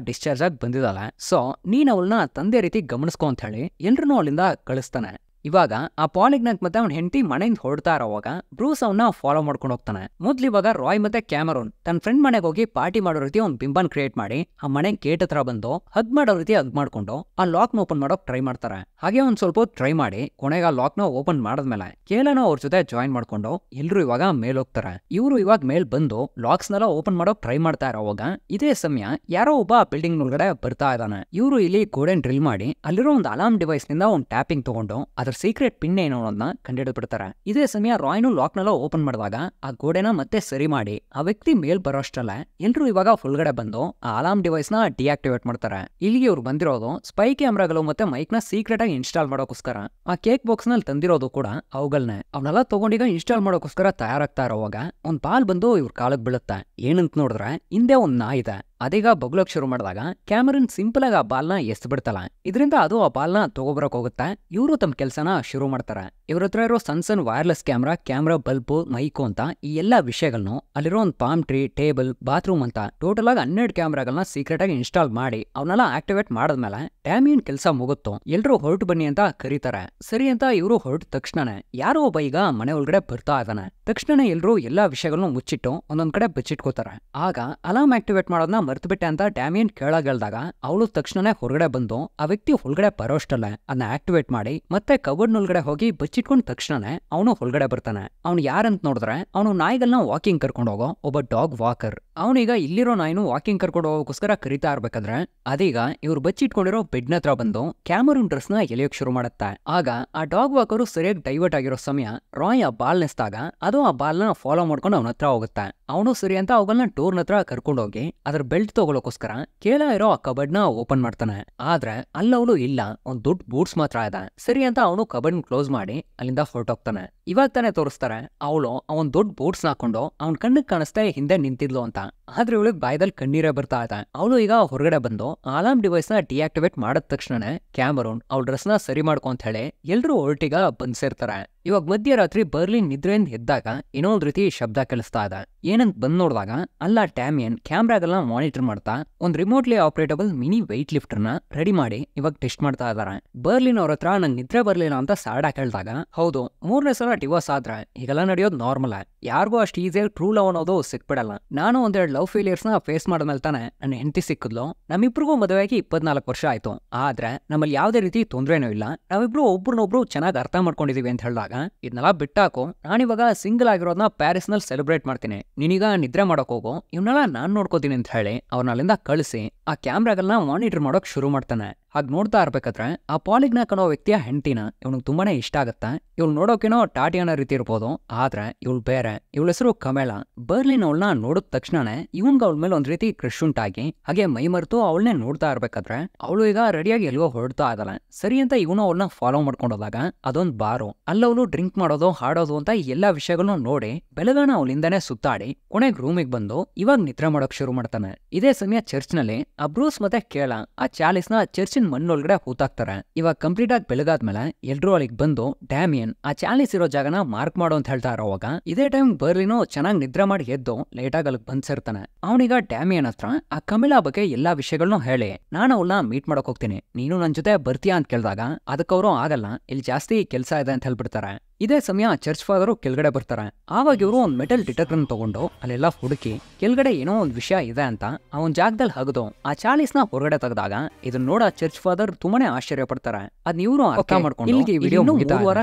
ಡಿಸ್ಚಾರ್ಜ್ ಆಗಿ ಬಂದಿದ್ದಾಳೆ. ಸೊ ನೀನ್ ಅವಳನ್ನ ತಂದೆ ರೀತಿ ಗಮನಿಸ್ಕೊ ಅಂತ ಹೇಳಿ ಎಲ್ರನ್ನೂ ಅವಳಿಂದ ಕಳಿಸ್ತಾನೆ. ಇವಾಗ ಆ ಪಾಲಿಗ್ನಾಕ್ ಮತ್ತೆ ಅವ್ನ ಹೆಂಡತಿ ಮನೆಯಿಂದ ಹೊರಡ್ತಾ ಇರೋವಾಗ ಬ್ರೂಸ್ ಅವನ್ನ ಫಾಲೋ ಮಾಡ್ಕೊಂಡು ಹೋಗ್ತಾನೆ. ಮೊದ್ಲು ಇವಾಗ ರಾಯ್ ಮತ್ತೆ ಕ್ಯಾಮರೂನ್ ತನ್ನ ಫ್ರೆಂಡ್ ಮನೆಗೆ ಹೋಗಿ ಪಾರ್ಟಿ ಮಾಡೋ ರೀತಿ ಒಂದು ಬಿಂಬನ್ ಕ್ರಿಯೇಟ್ ಮಾಡಿ ಆ ಮನೆ ಗೇಟ್ ಹತ್ರ ಬಂದು ಹಗ್ ಮಾಡೋ ರೀತಿ ಹಗ್ ಮಾಡ್ಕೊಂಡು ಆ ಲಾಕ್ ನ ಓಪನ್ ಮಾಡೋಕ್ ಟ್ರೈ ಮಾಡ್ತಾರೆ. ಹಾಗೆ ಒಂದ್ ಸ್ವಲ್ಪ ಟ್ರೈ ಮಾಡಿ ಕೊನೆಗೆ ಆ ಲಾಕ್ ನ ಓಪನ್ ಮಾಡದ್ಮೇಲೆ ಕೇಳನ ಅವ್ರ ಜೊತೆ ಜಾಯಿನ್ ಮಾಡ್ಕೊಂಡು ಎಲ್ರು ಇವಾಗ ಮೇಲ್ ಹೋಗ್ತಾರೆ. ಇವರು ಇವಾಗ ಮೇಲ್ ಬಂದು ಲಾಕ್ಸ್ ನೆಲ್ಲ ಓಪನ್ ಮಾಡೋಕ್ ಟ್ರೈ ಮಾಡ್ತಾ ಇರೋವಾಗ ಇದೇ ಸಮಯ ಯಾರೋ ಒಬ್ಬ ಬಿಲ್ಡಿಂಗ್ ಒಳಗಡೆ ಬರ್ತಾ ಇದ್ದಾನೆ. ಇವರು ಇಲ್ಲಿ ಗೋಡೆನ್ ಡ್ರಿಲ್ ಮಾಡಿ ಅಲ್ಲಿರೋ ಒಂದು ಅಲಾರ್ಮ್ ಡಿವೈಸ್ ನಿಂದ ಒಂದು ಟ್ಯಾಪಿಂಗ್ ತಗೊಂಡು ಅದ್ರ ಸೀಕ್ರೆಟ್ ಪಿನ್ ಏನೋ ಅನ್ನೋದನ್ನ ಕಂಡುಹಿಡಿದು ಬಿಡ್ತಾರೆ. ಇದೇ ಸಮಯ ರಾಯ್ನು ಲಾಕ್ ನೆಲ್ಲ ಓಪನ್ ಮಾಡಿದಾಗ ಆ ಗೋಡೆನ ಮತ್ತೆ ಸರಿ ಮಾಡಿ ಆ ವ್ಯಕ್ತಿ ಮೇಲ್ ಬರೋಷ್ಟಲ್ಲ ಎಲ್ರು ಇವಾಗ ಒಳಗಡೆ ಬಂದು ಆ ಅಲಾರ್ಮ್ ಡಿವೈಸ್ ನ ಡಿಆಕ್ಟಿವೇಟ್ ಮಾಡ್ತಾರೆ. ಇಲ್ಲಿಗೆ ಇವ್ರು ಬಂದಿರೋದು ಸ್ಪೈ ಕ್ಯಾಮ್ರಾಗಳು ಮತ್ತೆ ಮೈಕ್ ನ ಸೀಕ್ರೆಟ್ ಆಗಿ ಇನ್ಸ್ಟಾಲ್ ಮಾಡೋಕೋಸ್ಕರ. ಆ ಕೇಕ್ ಬಾಕ್ಸ್ ನಲ್ಲಿ ತಂದಿರೋದು ಕೂಡ ಅವುಗಳನ್ನೇ. ಅವನ್ನೆಲ್ಲ ತಗೊಂಡೀಗ ಇನ್ಸ್ಟಾಲ್ ಮಾಡೋಕೋಸ್ಕರ ತಯಾರಾಗ್ತಾ ಇರೋವಾಗ ಒಂದ್ ಬಾಲ್ ಬಂದು ಇವ್ರ ಕಾಲಕ್ ಬೀಳುತ್ತೆ. ಏನಂತ ನೋಡಿದ್ರೆ ಹಿಂದೆ ಒಂದ್ ನಾಯಿ ಇದೆ. ಅದೀಗ ಬಗ್ಲೋಕ್ ಶುರು ಮಾಡಿದಾಗ ಕ್ಯಾಮರನ್ ಸಿಂಪಲ್ ಆಗಿ ಆ ಬಾಲ್ನ ಎಸ್ ಬಿಡ್ತಲ್ಲ. ಇದರಿಂದ ಅದು ಆ ಬಾಲ್ನ ತಗೋಬರಕ್ ಹೋಗುತ್ತೆ. ಇವರು ತಮ್ಮ ಕೆಲಸನ ಶುರು ಮಾಡ್ತಾರೆ. ಇವ್ರ ಹತ್ರ ಇರೋ ಸಣ್ಣ ವೈರ್ಲೆಸ್ ಕ್ಯಾಮ್ರಾ ಬಲ್ಬ್ ಮೈಕು ಅಂತ ಈ ಎಲ್ಲಾ ವಿಷಯಗಳನ್ನು ಅಲ್ಲಿರೋ ಒಂದು ಪಾಮ್ ಟ್ರೀ ಟೇಬಲ್ ಬಾತ್ರೂಮ್ ಅಂತ ಟೋಟಲ್ ಆಗಿ 12 ಕ್ಯಾಮ್ರಾಗಳನ್ನ ಸೀಕ್ರೆಟ್ ಆಗಿ ಇನ್ಸ್ಟಾಲ್ ಮಾಡಿ ಅವನ್ನೆಲ್ಲ ಆಕ್ಟಿವೇಟ್ ಮಾಡಿದ್ಮೇಲೆ ಡ್ಯಾಮಿಯನ್ ಕೆಲಸ ಮುಗುತ್ತೋ ಎಲ್ರು ಹೊರಟು ಬನ್ನಿ ಅಂತ ಕರೀತಾರೆ. ಸರಿ ಅಂತ ಇವರು ಹೊರಟ ತಕ್ಷಣನೇ ಯಾರೋ ಒಬ್ಬ ಈಗ ಮನೆ ಒಳಗಡೆ ಬರ್ತಾ ಇದ್ದಾನೆ. ತಕ್ಷಣನೇ ಎಲ್ರು ಎಲ್ಲಾ ವಿಷಯಗಳನ್ನು ಮುಚ್ಚಿಟ್ಟು ಒಂದೊಂದ್ ಕಡೆ ಬಚ್ಚಿಟ್ಕೋತಾರೆ. ಆಗ ಅಲಾರ್ಮ್ ಆಕ್ಟಿವೇಟ್ ಮಾಡೋದನ್ನ ಮರ್ತು ಬಿಟ್ಟೆ ಅಂತ ಡ್ಯಾಮಿಯನ್ ಕೇಳಾಗಲ್ದಾಗ ಅವಳು ತಕ್ಷಣನೇ ಹೊರಗಡೆ ಬಂದು ಆ ವ್ಯಕ್ತಿ ಹೊರಗಡೆ ಬರೋಷ್ಟಲ್ಲ ಅದನ್ನ ಆಕ್ಟಿವೇಟ್ ಮಾಡಿ ಮತ್ತೆ ಕಬೋರ್ಡ್ ನೊಳಗಡೆ ಹೋಗಿ ಬಚ್ಚಿಟ್ಕೊಂಡ ತಕ್ಷಣನೇ ಅವನು ಹೊರಗಡೆ ಬರ್ತಾನೆ. ಅವ್ನು ಯಾರಂತ ನೋಡಿದ್ರೆ ಅವನು ನಾಯಿಗಳನ್ನ ವಾಕಿಂಗ್ ಕರ್ಕೊಂಡು ಹೋಗೋ ಒಬ್ಬ ಡಾಗ್ ವಾಕರ್. ಅವನೀಗ ಇಲ್ಲಿರೋ ನಾಯಿನು ವಾಕಿಂಗ್ ಕರ್ಕೊಂಡು ಹೋಗೋಕೋಸ್ಕರ ಕರಿತಾ ಇರ್ಬೇಕಾದ್ರೆ ಅದೀಗ ಇವ್ರು ಬಚ್ಚಿಟ್ಕೊಂಡಿರೋ ಬೆಡ್ ಹತ್ರ ಬಂದು ಕ್ಯಾಮರೂನ್ ಡ್ರೆಸ್ ನ ಎಳೆಯೋಕ್ ಶುರು ಮಾಡುತ್ತೆ. ಆಗ ಆ ಡಾಗ್ ವಾಕರು ಸರಿಯಾಗಿ ಡೈವರ್ಟ್ ಆಗಿರೋ ಸಮಯ ರಾಯ್ ಆ ಬಾಲ್ ನೆಸ್ದಾಗ ಅದು ಆ ಬಾಲ್ನ ಫಾಲೋ ಮಾಡ್ಕೊಂಡು ಅವನ ಹತ್ರ ಹೋಗುತ್ತೆ. ಅವನು ಸರಿ ಅಂತ ಅವುಗಳನ್ನ ಡೋರ್ನ ಹತ್ರ ಕರ್ಕೊಂಡೋಗಿ ಅದ್ರ ಬೆಲ್ಟ್ ತಗೊಳಕೋಸ್ಕರ ಕೇಳ ಇರೋ ಆ ಕಬಡ್ ನ ಓಪನ್ ಮಾಡ್ತಾನೆ. ಆದ್ರೆ ಅಲ್ಲವಳು ಇಲ್ಲ, ಒಂದ್ ದೊಡ್ಡ ಬೂಟ್ಸ್ ಮಾತ್ರ ಇದೆ. ಸರಿ ಅಂತ ಅವನು ಕಬಡ್ ಕ್ಲೋಸ್ ಮಾಡಿ ಅಲ್ಲಿಂದ ಹೊರಟೋಗ್ತಾನೆ. ಇವಾಗ ತಾನೇ ತೋರಿಸ್ತಾರೆ ಅವಳು ಅವನ್ ದೊಡ್ಡ ಬೋಟ್ಸ್ ಹಾಕೊಂಡು ಅವ್ನ ಕಣ್ಣಿಗೆ ಕಾಣಿಸ್ತಾ ಹಿಂದೆ ನಿಂತಿದ್ಲು ಅಂತ. ಆದ್ರೆ ಇವಳಿಗೆ ಬಾಯದಲ್ಲಿ ಕಣ್ಣೀರೇ ಬರ್ತಾ ಇದೆ. ಅವಳು ಈಗ ಹೊರಗಡೆ ಬಂದು ಅಲಾರ್ಮ್ ಡಿವೈಸ್ ನ ಡಿಆಕ್ಟಿವೇಟ್ ಮಾಡಿದ ತಕ್ಷಣನೇ ಕ್ಯಾಮರೂನ್ ಅವಳ ಡ್ರೆಸ್ ನ ಸರಿ ಮಾಡ್ಕೊಂತ ಹೇಳಿ ಎಲ್ರೂ ಹೊರಟಿಗ ಬಂದ್ ಸೇರ್ತಾರೆ. ಇವಾಗ ಮಧ್ಯರಾತ್ರಿ ಬರ್ಲಿನ್ ನಿದ್ರೆಯಿಂದ ಎದ್ದಾಗ ಏನೋ ಒಂದ್ ರೀತಿ ಶಬ್ದ ಕೇಳಿಸ್ತಾ ಇದೆ. ಏನಂತ ಬಂದ್ ನೋಡಿದಾಗ ಅಲ್ಲ ಡ್ಯಾಮಿಯನ್ ಕ್ಯಾಮ್ರಾಗೆಲ್ಲ ಮಾನಿಟರ್ ಮಾಡ್ತಾ ಒಂದ್ ರಿಮೋಟ್ಲಿ ಆಪರೇಟಬಲ್ ಮಿನಿ ವೆಯ್ಟ್ ಲಿಫ್ಟರ್ ನ ರೆಡಿ ಮಾಡಿ ಇವಾಗ ಟೆಸ್ಟ್ ಮಾಡ್ತಾ ಇದಾರೆ. ಬರ್ಲಿನ್ ಅವ್ರ ಹತ್ರ ನಂಗೆ ನಿದ್ರೆ ಬರ್ಲಿಲ್ಲ ಅಂತ ಸಾಡ ಕೇಳಿದಾಗ ಹೌದು 3ನೇ ಸಲ ಡಿವೋರ್ಸ್ ಆದ್ರೆ ಈಗೆಲ್ಲ ನಡೆಯೋದು ನಾರ್ಮಲ್. ಯಾರಿಗೂ ಅಷ್ಟು ಈಸಿಯಾಗಿ ಟ್ರೂ ಲವ್ ಅನ್ನೋದು ಸಿಕ್ಬಿಡಲ್ಲ. ನಾನು ಒಂದೆರಡು ಲವ್ ಫೇಲಿಯರ್ಸ್ ನ ಫೇಸ್ ಮಾಡಿದ್ಮೇಲೆ ತಾನೆ ನನ್ನ ಹೆಂಡತಿ ಸಿಕ್ಕಿದ್ಲು. ನಮ್ಮಿಬ್ರಿಗೂ ಮದುವೆಯಾಗಿ 24 ವರ್ಷ ಆಯ್ತು. ಆದ್ರೆ ನಮ್ಮಲ್ಲಿ ಯಾವುದೇ ರೀತಿ ತೊಂದ್ರೆನೂ ಇಲ್ಲ. ನಾವಿಬ್ರು ಒಬ್ರನ್ನೊಬ್ರು ಚೆನ್ನಾಗಿ ಅರ್ಥ ಮಾಡ್ಕೊಂಡಿದೀವಿ ಅಂತ ಹೇಳಿದಾಗ ಇದನ್ನೆಲ್ಲ ಬಿಟ್ಟಾಕು, ನಾನಿವಾಗ ಸಿಂಗಲ್ ಆಗಿರೋದನ್ನ ಪ್ಯಾರಿಸ್ ನಲ್ಲಿ ಸೆಲೆಬ್ರೇಟ್ ಮಾಡ್ತೀನಿ, ನೀನೀಗ ನಿದ್ರೆ ಮಾಡೋಕ್ ಹೋಗು, ಇವನ್ನೆಲ್ಲ ನಾನ್ ನೋಡ್ಕೋತೀನಿ ಅಂತ ಹೇಳಿ ಅವ್ರನ್ನ ಅಲ್ಲಿಂದ ಕಳಿಸಿ ಆ ಕ್ಯಾಮ್ರಾಗಳನ್ನ ಮಾನಿಟರ್ ಮಾಡೋಕ್ ಶುರು ಮಾಡ್ತಾನೆ. ಹಾಗೆ ನೋಡ್ತಾ ಇರ್ಬೇಕಾದ್ರೆ ಆ ಪಾಲಿಗ್ನ ಕಣೋ ವ್ಯಕ್ತಿಯ ಹೆಂಡತಿನ ಇವನಿಗೆ ತುಂಬಾನೇ ಇಷ್ಟ ಆಗತ್ತ. ಇವಳು ನೋಡೋಕೇನೋ ಟಾಟಿಯಾನ ರೀತಿ ಇರ್ಬೋದು, ಆದ್ರೆ ಇವಳು ಬೇರೆ. ಇವಳ ಹೆಸರು ಕಮೇಲ. ಬರ್ಲಿನ್ ಅವಳನ್ನ ನೋಡಿದ ತಕ್ಷಣನೇ ಇವನ್ಗ ಅವಳ ಮೇಲೆ ಒಂದ್ ರೀತಿ ಕ್ರಶ್ ಉಂಟಾಗಿ ಹಾಗೆ ಮೈ ಮರೆತು ಅವಳನ್ನೇ ನೋಡ್ತಾ ಇರ್ಬೇಕಾದ್ರೆ ಅವಳು ಈಗ ರೆಡಿಯಾಗಿ ಎಲ್ಗೋ ಹೊರಡ್ತಾ ಇದ್ದಾಳೆ. ಸರಿ ಅಂತ ಇವನು ಅವಳನ್ನ ಫಾಲೋ ಮಾಡ್ಕೊಂಡೋದಾಗ ಅದೊಂದ್ ಬಾರು. ಅಲ್ಲವಳು ಡ್ರಿಂಕ್ ಮಾಡೋದು ಹಾಡೋದು ಅಂತ ಎಲ್ಲಾ ವಿಷಯಗಳನ್ನು ನೋಡಿ ಬೆಳಗಾನ ಅವಳಿಂದಾನೇ ಸುತ್ತಾಡಿ ಕೊನೆಗೆ ರೂಮಿಗೆ ಬಂದು ಇವಾಗ ನಿದ್ರೆ ಮಾಡೋಕ್ ಶುರು ಮಾಡ್ತಾನೆ. ಇದೇ ಸಮಯ ಚರ್ಚ್ ನಲ್ಲಿ ಆ ಬ್ರೂಸ್ ಮತ್ತೆ ಕೇಳ ಆ ಚಾಲಿಸ್ನ ಚರ್ಚಿನ ಮಣ್ಣೊಳಗಡೆ ಹೂತಾಕ್ತಾರೆ. ಇವಾಗ ಕಂಪ್ಲೀಟ್ ಆಗಿ ಬೆಳಗಾದ್ಮೇಲೆ ಎಲ್ರೂ ಅಲ್ಲಿಗೆ ಬಂದು ಡ್ಯಾಮಿಯನ್ ಆ ಚಾಲಿಸ್ ಇರೋ ಜಾಗನ ಮಾರ್ಕ್ ಮಾಡೋ ಅಂತ ಹೇಳ್ತಾ ಇರೋವಾಗ ಇದೇ ಟೈಮ್ ಬರ್ಲಿನೋ ಚೆನ್ನಾಗಿ ನಿದ್ರೆ ಮಾಡಿ ಎದ್ದು ಲೇಟ್ ಆಗಿ ಅಲ್ಲಿಗೆ ಬಂದ್ ಸೇರ್ತಾನೆ. ಅವನೀಗ ಡ್ಯಾಮಿಯನ್ ಹತ್ರ ಆ ಕಮಿಲಾ ಬಗ್ಗೆ ಎಲ್ಲಾ ವಿಷಯಗಳನ್ನೂ ಹೇಳಿ ನಾನು ಅವಳನ್ನ ಮೀಟ್ ಮಾಡಕ್ ಹೋಗ್ತೀನಿ, ನೀನು ನನ್ ಜೊತೆ ಬರ್ತೀಯಾ ಅಂತ ಕೇಳಿದಾಗ ಅದಕ್ಕವರು ಆಗಲ್ಲ, ಇಲ್ಲಿ ಜಾಸ್ತಿ ಕೆಲಸ ಇದೆ ಅಂತ ಹೇಳ್ಬಿಡ್ತಾರೆ. ಇದೇ ಸಮಯ ಚರ್ಚ್ ಫಾದರು ಕೆಳಗಡೆ ಬರ್ತಾರೆ. ಆವಾಗ ಇವರು ಒಂದ್ ಮೆಟಲ್ ಡಿಟೆಕ್ಟರ್ ತಗೊಂಡು ಅಲ್ಲೆಲ್ಲ ಹುಡುಕಿ ಕೆಳಗಡೆ ಏನೋ ಒಂದ್ ವಿಷಯ ಇದೆ ಅಂತ ಅವನ್ ಜಾಗದಲ್ಲಿ ಹಗದು ಆ ಚಾಲಿಸ್ನ ಹೊರಗಡೆ ತೆಗೆದಾಗ ಇದನ್ನ ನೋಡ ಚರ್ಚ್ ಫಾದರ್ ತುಂಬಾನೇ ಆಶ್ಚರ್ಯ ಪಡ್ತಾರೆ. ಅದ್ ಇವ್ರು ಅರ್ಥ ಮಾಡ್ಕೊಂಡು ಇಲ್ಲಿಗೆ ವಿಡಿಯೋ ಮುಗಿತಾರ.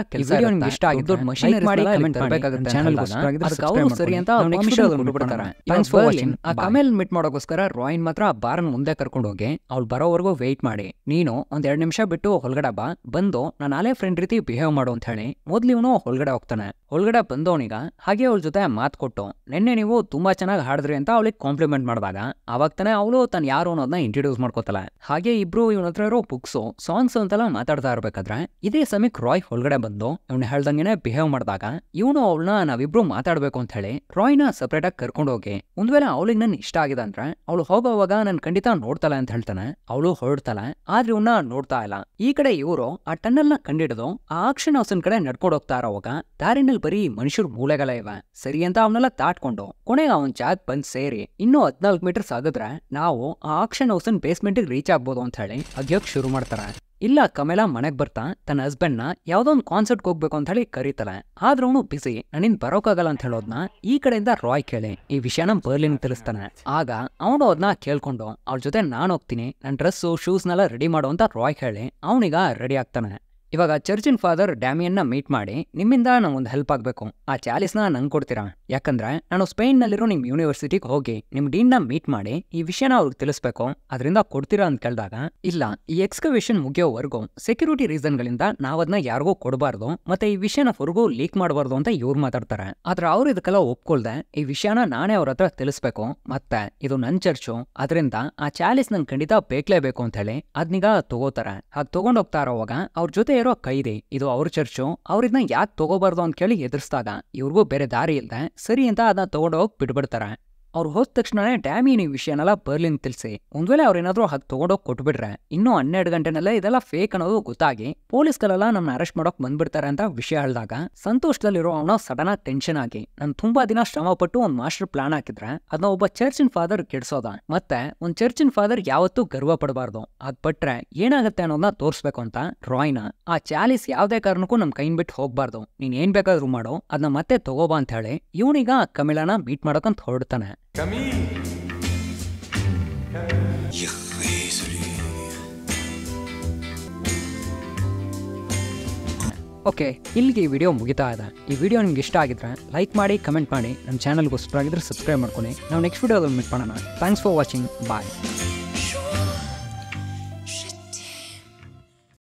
ನಿಮ್ಗೆ ಇಷ್ಟ ಆಗಿದ್ದು ಮಷೀನರಿ ಮಾಡಿ ಕಮೆಂಟ್ ಮಾಡಬೇಕಾಗುತ್ತೆ. ಚಾನೆಲ್ ಸರಿ ಅಂತ ಬಿಡ್ತಾರೆ. ಆ ಕಮೆಲ್ ಮೀಟ್ ಮಾಡೋಕೋಸ್ಕರ ರಾಯಿನ್ ಮಾತ್ರ ಬಾರನ್ ಮುಂದೆ ಕರ್ಕೊಂಡು ಹೋಗಿ ಅವ್ಳು ಬರೋವರೆಗೂ ವೆಯ್ಟ್ ಮಾಡಿ, ನೀನು ಒಂದ್ 2 ನಿಮಿಷ ಬಿಟ್ಟು ಹೊರಗಡೆ ಬಂದು ನಾನು ಅಲೆ ಫ್ರೆಂಡ್ ರೀತಿ ಬಿಹೇವ್ ಮಾಡು ಅಂತ ಹೇಳಿ ಮೊದ್ಲು ಹೊರಗಡೆ ಹೋಗ್ತಾನೆ. ಹೊರಗಡೆ ಬಂದವನಿಗ ಹಾಗೆ ಅವಳ ಜೊತೆ ಮಾತು ಕೊಟ್ಟು ನಿನ್ನೆ ನೀವು ತುಂಬಾ ಚೆನ್ನಾಗಿ ಹಾಡಿದ್ರಿ ಅಂತ ಅವಳಿಗೆ ಕಾಂಪ್ಲಿಮೆಂಟ್ ಮಾಡಿದಾಗ ಅವಾಗ ತಾನೆ ಅವಳು ತನ್ನ ಯಾರು ಅನ್ನೋದನ್ನ ಇಂಟ್ರೊಡ್ಯೂಸ್ ಮಾಡ್ಕೋತಾಳೆ. ಹಾಗೆ ಇಬ್ರು ಇವನ ಹತ್ರ ಇರೋ ಬುಕ್ಸು ಸಾಂಗ್ಸ್ ಅಂತೆಲ್ಲ ಮಾತಾಡ್ತಾ ಇರ್ಬೇಕಾದ್ರೆ ಇದೇ ಸಮಯಕ್ಕೆ ರಾಯ್ ಹೊರಗಡೆ ಬಂದು ಇವ್ನ ಹೇಳ್ದಂಗೆನೆ ಬಿಹೇವ್ ಮಾಡಿದಾಗ ಇವನು ಅವಳನ್ನ ನಾವಿಬ್ರು ಮಾತಾಡ್ಬೇಕು ಅಂತ ಹೇಳಿ ರಾಯ್ನ ಸಪರೇಟ್ ಆಗಿ ಕರ್ಕೊಂಡು ಹೋಗಿ ಒಂದ್ ವೇಳೆ ಅವಳಿಗೆ ನನ್ ಇಷ್ಟ ಆಗಿದೆ ಅಂದ್ರೆ ಅವಳು ಹೋಗೋವಾಗ ನನ್ ಖಂಡಿತ ನೋಡ್ತಾಳೆ ಅಂತ ಹೇಳ್ತಾನೆ. ಅವಳು ಹೊರಡ್ತಾಳೆ, ಆದ್ರೆ ಇವನ್ನ ನೋಡ್ತಾ ಇಲ್ಲ. ಈ ಕಡೆ ಇವರು ಆ ಟನ್ನಲ್ ನ ಕಂಡಿಡಿದು ಆ ಆಕ್ಷನ್ ಹೌಸ್ ಕಡೆ ನಡ್ಕೊಂಡು ಹೋಗ್ತಾ ಇರೋವಾಗ ದಾರಿನಲ್ಲಿ ಬರೀ ಮನುಷ್ಯರು ಮೂಳೆಗಳ ಇವೆ. ಸರಿ ಅಂತ ಅವನ್ನೆಲ್ಲ ತಾಟ್ಕೊಂಡು ಕೊನೆಗೆ ಅವನ್ ಜಾಗ ಬಂದ್ ಸೇರಿ ಇನ್ನೂ 14 ಮೀಟರ್ಸ್ ಆಗಿದ್ರೆ ನಾವು ಆ ಆಕ್ಷನ್ ಹೌಸ್ ಬೇಸ್ಮೆಂಟ್ ರೀಚ್ ಆಗ್ಬೋದು ಅಂತ ಹೇಳಿ ಅಗ್ಯೋಕ್ ಶುರು ಮಾಡ್ತಾರೆ. ಇಲ್ಲ ಕಮೇಲಾ ಮನೆಗ್ ಬರ್ತಾ ತನ್ನ ಹಸ್ಬೆಂಡ್ ನ ಯಾವ್ದೋ ಒಂದು ಕಾನ್ಸರ್ಟ್ ಹೋಗ್ಬೇಕು ಅಂತ ಹೇಳಿ ಕರೀತಾಳೆ. ಆದ್ರೆ ಅವನು ಬಿಸಿ, ನನ್ನಿಂದ ಬರೋಕಾಗಲ್ಲ ಅಂತ ಹೇಳೋದ್ನ ಈ ಕಡೆಯಿಂದ ರಾಯ್ ಕೇಳಿ ಈ ವಿಷಯನ ಬರ್ಲಿನ್ ತಿಳಿಸ್ತಾನೆ. ಆಗ ಅವನು ಅದನ್ನ ಕೇಳ್ಕೊಂಡು ಅವಳ ಜೊತೆ ನಾನು ಹೋಗ್ತೀನಿ, ನನ್ನ ಡ್ರೆಸ್ಸು ಶೂಸ್ನೆಲ್ಲ ರೆಡಿ ಮಾಡೋ ಅಂತ ರಾಯ್ ಹೇಳಿ ಅವನಿಗ ರೆಡಿ ಆಗ್ತಾನೆ. ಇವಾಗ ಚರ್ಚಿನ್ ಫಾದರ್ ಡ್ಯಾಮಿಯನ್ನ ಮೀಟ್ ಮಾಡಿ ನಿಮ್ಮಿಂದ ನಂಗೊಂದು ಹೆಲ್ಪ್ ಆಗ್ಬೇಕು, ಆ ಚಾಲಿಸ್ನ ನಂಗೆ ಕೊಡ್ತೀರಾ? ಯಾಕಂದ್ರೆ ನಾನು ಸ್ಪೇನ್ ನಲ್ಲಿರೋ ನಿಮ್ ಯೂನಿವರ್ಸಿಟಿಗೆ ಹೋಗಿ ನಿಮ್ ಡೀನ್ ನ ಮೀಟ್ ಮಾಡಿ ಈ ವಿಷಯನ ಅವ್ರಿಗೆ ತಿಳಿಸ್ಬೇಕು, ಅದರಿಂದ ಕೊಡ್ತೀರಾ ಅಂತ ಕೇಳಿದಾಗ ಇಲ್ಲ, ಈ ಎಕ್ಸ್ಕವೇಷನ್ ಮುಗಿಯೋವರೆಗೂ ಸೆಕ್ಯೂರಿಟಿ ರೀಸನ್ ಗಳಿಂದ ನಾವದನ್ನ ಯಾರಿಗೂ ಕೊಡಬಾರ್ದು ಮತ್ತೆ ಈ ವಿಷಯನ ಹೊರಗೂ ಲೀಕ್ ಮಾಡಬಾರ್ದು ಅಂತ ಇವ್ರು ಮಾತಾಡ್ತಾರೆ. ಆದ್ರೆ ಅವ್ರು ಇದಕ್ಕೆಲ್ಲ ಒಪ್ಕೊಳ್ದೆ ಈ ವಿಷಯನ ನಾನೇ ಅವ್ರ ಹತ್ರ ತಿಳಿಸ್ಬೇಕು, ಮತ್ತೆ ಇದು ನನ್ ಚರ್ಚು, ಅದರಿಂದ ಆ ಚಾಲಿಸ್ ನನ್ ಖಂಡಿತ ಬೇಕಲೇಬೇಕು ಅಂತ ಹೇಳಿ ಅದ್ನೀಗ ತಗೋತಾರೆ. ಹಾಗೆ ತಗೊಂಡೋಗ್ತಾ ಇರೋವಾಗ ಅವ್ರ ಜೊತೆ ಇರೋ ಕೈದಿ ಇದು ಅವ್ರ ಚರ್ಚು, ಅವ್ರಿದ್ನ ಯಾಕೆ ತಗೋಬಾರ್ದು ಅಂತ ಕೇಳಿ ಎದುರಿಸಿದಾಗ ಇವ್ರಿಗೂ ಬೇರೆ ದಾರಿ ಇಲ್ದೆ ಸರಿ ಅಂತ ಅದನ್ನ ತಗೊಂಡೋಗಿ ಬಿಡ್ಬಿಡ್ತಾರೆ. ಅವ್ರು ಹೋದ ತಕ್ಷಣನೇ ಡ್ಯಾಮಿಯನ್ ಈ ವಿಷಯನೆಲ್ಲ ಬರ್ಲಿನ್ ತಿಳಿಸಿ ಒಂದ್ ವೇಳೆ ಅವ್ರೇನಾದ್ರೂ ಹಾಗೆ ತಗೊಂಡೋಗಿ ಕೊಟ್ಬಿಟ್ರೆ ಇನ್ನೂ 12 ಗಂಟೆನಲ್ಲೇ ಇದೆಲ್ಲ ಫೇಕ್ ಅನ್ನೋದು ಗೊತ್ತಾಗಿ ಪೊಲೀಸ್ಗಳೆಲ್ಲ ನಮ್ಮನ್ನ ಅರೆಸ್ಟ್ ಮಾಡೋಕ್ ಬಂದ್ಬಿಡ್ತಾರೆ ಅಂತ ವಿಷಯ ಹೇಳಿದಾಗ ಸಂತೋಷದಲ್ಲಿರೋ ಅವನ ಸಡನ್ ಆಗಿ ಟೆನ್ಷನ್ ಆಗಿ ನಾನು ತುಂಬಾ ದಿನ ಶ್ರಮ ಪಟ್ಟು ಒಂದ್ ಮಾಸ್ಟರ್ ಪ್ಲಾನ್ ಹಾಕಿದ್ರೆ ಅದನ್ನ ಒಬ್ಬ ಚರ್ಚಿನ್ ಫಾದರ್ ಕೆಡ್ಸೋದ, ಮತ್ತೆ ಒಂದ್ ಚರ್ಚಿನ್ ಫಾದರ್ ಯಾವತ್ತೂ ಗರ್ವ ಪಡಬಾರ್ದು, ಅದ್ ಪಟ್ರೆ ಏನಾಗತ್ತೆ ಅನ್ನೋದನ್ನ ತೋರ್ಸ್ಬೇಕು ಅಂತ ರಾಯ್ನ ಆ ಚಾಲಿಸ್ ಯಾವ್ದೇ ಕಾರಣಕ್ಕೂ ನಮ್ ಕೈನ್ ಬಿಟ್ಟು ಹೋಗ್ಬಾರ್ದು, ನೀನ್ ಏನ್ ಬೇಕಾದ್ರೂ ಮಾಡೋ, ಅದನ್ನ ಮತ್ತೆ ತಗೋಬಾ ಅಂತ ಹೇಳಿ ಇವನಿಗ ಕಮಿಲಾನ ಮೀಟ್ ಮಾಡೋಕಂತ ಹೊರಡ್ತಾನೆ. ಓಕೆ, ಇಲ್ಲಿಗೆ ಈ ವಿಡಿಯೋ ಮುಗಿತಾ ಇದೆ. ಈ ವಿಡಿಯೋ ನಿಮ್ಗೆ ಇಷ್ಟ ಆಗಿದ್ರೆ ಲೈಕ್ ಮಾಡಿ, ಕಮೆಂಟ್ ಮಾಡಿ, ನಮ್ಮ ಚಾನಲ್ಗೆ ಹೊಸಬರಾಗಿದ್ರೆ ಸಬ್ಸ್ಕ್ರೈಬ್ ಮಾಡ್ಕೊಳ್ಳಿ. ನಾವು ನೆಕ್ಸ್ಟ್ ವಿಡಿಯೋದಲ್ಲಿ ಮೀಟ್ ಮಾಡೋಣ. Thanks for watching, bye.